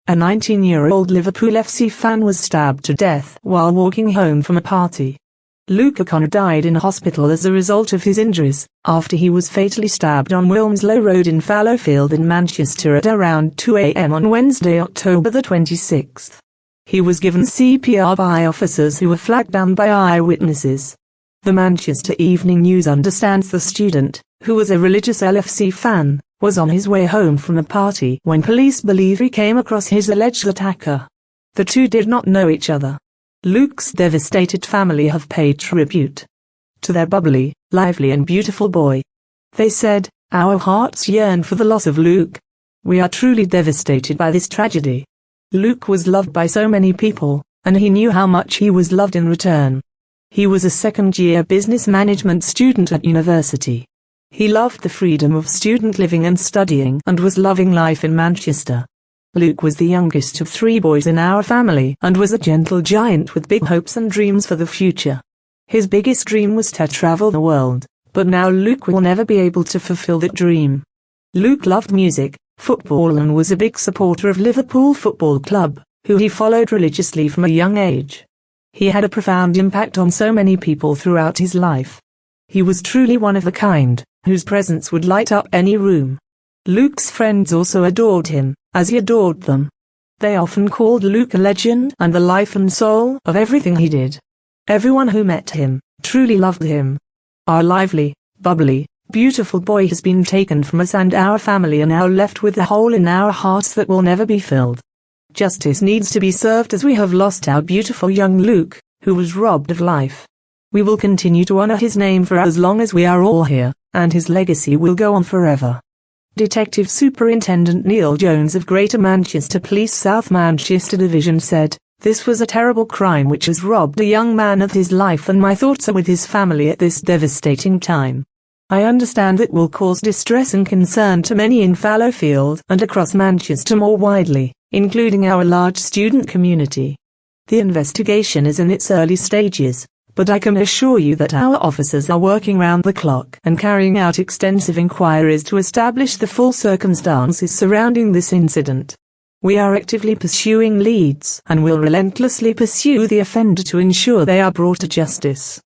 A 19-year-old Liverpool FC fan was stabbed to death while walking home from a party. Luke O'Connor died in hospital as a result of his injuries, after he was fatally stabbed on Wilmslow Road in Fallowfield in Manchester at around 2 a.m. on Wednesday, October the 26th. He was given CPR by officers who were flagged down by eyewitnesses. The Manchester Evening News understands the student, who was a religious LFC fan, was on his way home from a party when police believe he came across his alleged attacker. The two did not know each other. Luke's devastated family have paid tribute to their bubbly, lively and beautiful boy. They said, "Our hearts yearn for the loss of Luke. We are truly devastated by this tragedy. Luke was loved by so many people, and he knew how much he was loved in return. He was a second-year business management student at university. He loved the freedom of student living and studying and was loving life in Manchester. Luke was the youngest of 3 boys in our family and was a gentle giant with big hopes and dreams for the future. His biggest dream was to travel the world, but now Luke will never be able to fulfill that dream." Luke loved music, football and was a big supporter of Liverpool Football Club, who he followed religiously from a young age. He had a profound impact on so many people throughout his life. He was truly one of a kind, whose presence would light up any room. Luke's friends also adored him, as he adored them. They often called Luke a legend and the life and soul of everything he did. Everyone who met him truly loved him. Our lively, bubbly, beautiful boy has been taken from us, and our family are now left with a hole in our hearts that will never be filled. Justice needs to be served, as we have lost our beautiful young Luke, who was robbed of life. We will continue to honor his name for as long as we are all here, and his legacy will go on forever. Detective Superintendent Neil Jones of Greater Manchester Police South Manchester Division said, "This was a terrible crime which has robbed a young man of his life, and my thoughts are with his family at this devastating time. I understand it will cause distress and concern to many in Fallowfield and across Manchester more widely, including our large student community. The investigation is in its early stages, but I can assure you that our officers are working round the clock and carrying out extensive inquiries to establish the full circumstances surrounding this incident. We are actively pursuing leads and will relentlessly pursue the offender to ensure they are brought to justice."